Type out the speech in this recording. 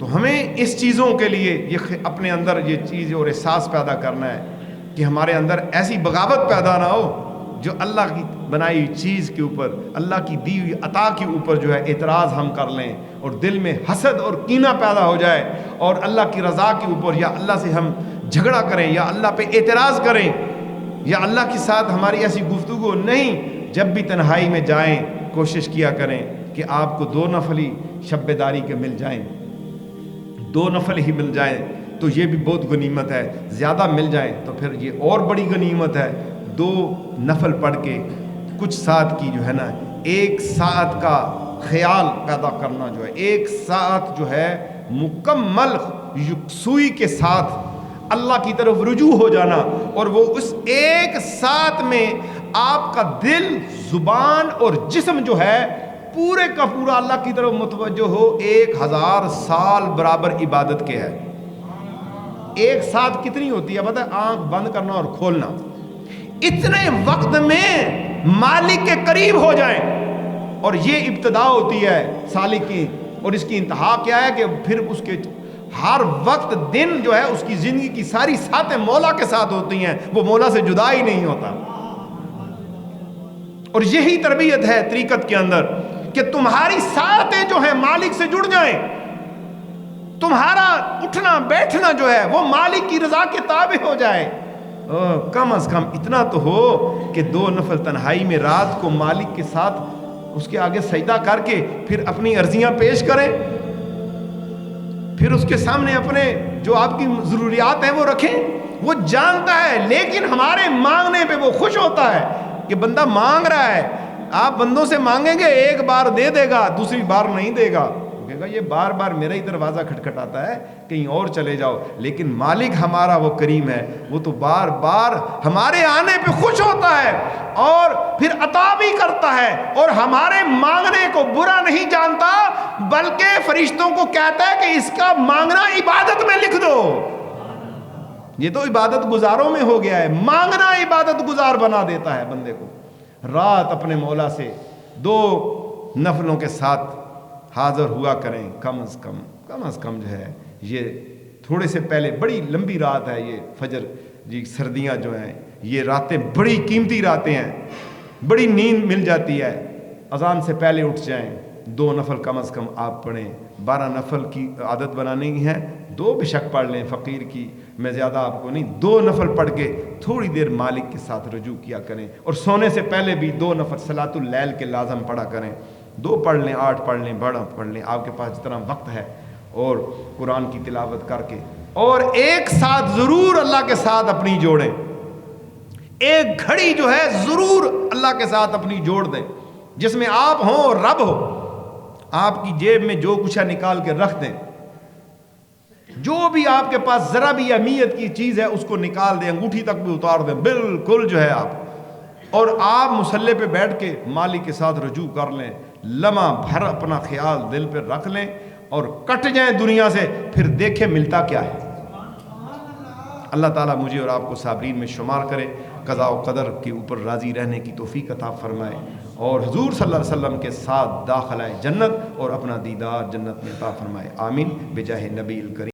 تو ہمیں اس چیزوں کے لیے یہ اپنے اندر یہ چیز اور احساس پیدا کرنا ہے کہ ہمارے اندر ایسی بغاوت پیدا نہ ہو جو اللہ کی بنائی ہوئی چیز کے اوپر، اللہ کی دی ہوئی عطا کے اوپر جو ہے اعتراض ہم کر لیں، اور دل میں حسد اور کینہ پیدا ہو جائے، اور اللہ کی رضا کے اوپر یا اللہ سے ہم جھگڑا کریں یا اللہ پہ اعتراض کریں یا اللہ کے ساتھ ہماری ایسی گفتگو نہیں۔ جب بھی تنہائی میں جائیں کوشش کیا کریں کہ آپ کو 2 نفل ہی شب بیداری کے مل جائیں، 2 نفل ہی مل جائیں تو یہ بھی بہت غنیمت ہے، زیادہ مل جائیں تو پھر یہ اور بڑی غنیمت ہے۔ 2 نفل پڑھ کے کچھ ساتھ کی جو ہے نا 1 ساعت کا خیال پیدا کرنا، جو ہے 1 ساعت جو ہے مکمل یکسوئی کے ساتھ اللہ کی طرف رجوع ہو جانا، اور وہ اس 1 ساعت میں آپ کا دل، زبان اور جسم جو ہے پورے کا پورا اللہ کی طرف متوجہ ہو۔ 1000 سال برابر عبادت کے ہے۔ 1 ساعت کتنی ہوتی ہے پتہ ہے؟ آنکھ بند کرنا اور کھولنا، اتنے وقت میں مالک کے قریب ہو جائیں، اور یہ ابتدا ہوتی ہے سالک کی، اور اس کی انتہا کیا ہے کہ پھر اس کے ہر وقت دن جو ہے اس کی زندگی کی ساری ساتیں مولا کے ساتھ ہوتی ہیں، وہ مولا سے جدا ہی نہیں ہوتا۔ اور یہی تربیت ہے طریقت کے اندر کہ تمہاری ساتیں جو ہیں مالک سے جڑ جائیں، تمہارا اٹھنا بیٹھنا جو ہے وہ مالک کی رضا کے تابع ہو جائے۔ کم از کم اتنا تو ہو کہ 2 نفل تنہائی میں رات کو مالک کے ساتھ اس کے آگے سجدہ کر کے پھر اپنی عرضیاں پیش کریں، پھر اس کے سامنے اپنے جو آپ کی ضروریات ہیں وہ رکھیں۔ وہ جانتا ہے، لیکن ہمارے مانگنے پہ وہ خوش ہوتا ہے کہ بندہ مانگ رہا ہے۔ آپ بندوں سے مانگیں گے، 1 بار دے دے گا، دوسری بار نہیں دے گا، کہے گا یہ بار بار میرا ہی دروازہ کھٹکھٹاتا ہے، کہیں اور چلے جاؤ۔ لیکن مالک ہمارا وہ کریم ہے، وہ تو بار بار ہمارے آنے پہ خوش ہوتا ہے اور پھر عطا بھی کرتا ہے، اور ہمارے مانگنے کو برا نہیں جانتا، بلکہ فرشتوں کو کہتا ہے کہ اس کا مانگنا عبادت میں لکھ دو۔ یہ تو عبادت گزاروں میں ہو گیا ہے، مانگنا عبادت گزار بنا دیتا ہے بندے کو۔ رات اپنے مولا سے 2 نفلوں کے ساتھ حاضر ہوا کریں، کم از کم جو ہے یہ تھوڑے سے پہلے، بڑی لمبی رات ہے یہ فجر جی، سردیاں جو ہیں یہ راتیں بڑی قیمتی راتیں ہیں، بڑی نیند مل جاتی ہے۔ اذان سے پہلے اٹھ جائیں، 2 نفل کم از کم آپ پڑھیں۔ 12 نفل کی عادت بنانی ہے، 2 بے شک پڑھ لیں، فقیر کی میں زیادہ آپ کو نہیں، 2 نفل پڑھ کے تھوڑی دیر مالک کے ساتھ رجوع کیا کریں، اور سونے سے پہلے بھی 2 نفل صلاۃ اللیل کے لازم پڑھا کریں۔ 2 پڑھ لیں، 8 پڑھ لیں، بڑا پڑھ لیں، آپ کے پاس جتنا وقت ہے، اور قرآن کی تلاوت کر کے، اور 1 ساتھ ضرور اللہ کے ساتھ اپنی جوڑیں۔ 1 گھڑی جو ہے ضرور اللہ کے ساتھ اپنی جوڑ دیں، جس میں آپ ہوں اور رب ہو۔ آپ کی جیب میں جو کچھ ہے نکال کے رکھ دیں، جو بھی آپ کے پاس ذرا بھی اہمیت کی چیز ہے اس کو نکال دیں، انگوٹھی تک بھی اتار دیں، بالکل جو ہے آپ، اور آپ مصلی پہ بیٹھ کے مالک کے ساتھ رجوع کر لیں، لمحہ بھر اپنا خیال دل پہ رکھ لیں اور کٹ جائیں دنیا سے، پھر دیکھیں ملتا کیا ہے۔ اللہ تعالیٰ مجھے اور آپ کو صابرین میں شمار کرے، قضاء و قدر کے اوپر راضی رہنے کی توفیق عطا فرمائے، اور حضور صلی اللہ علیہ وسلم کے ساتھ داخلہ جنت اور اپنا دیدار جنت میں عطا فرمائے، آمین بجاہ نبی الکریم۔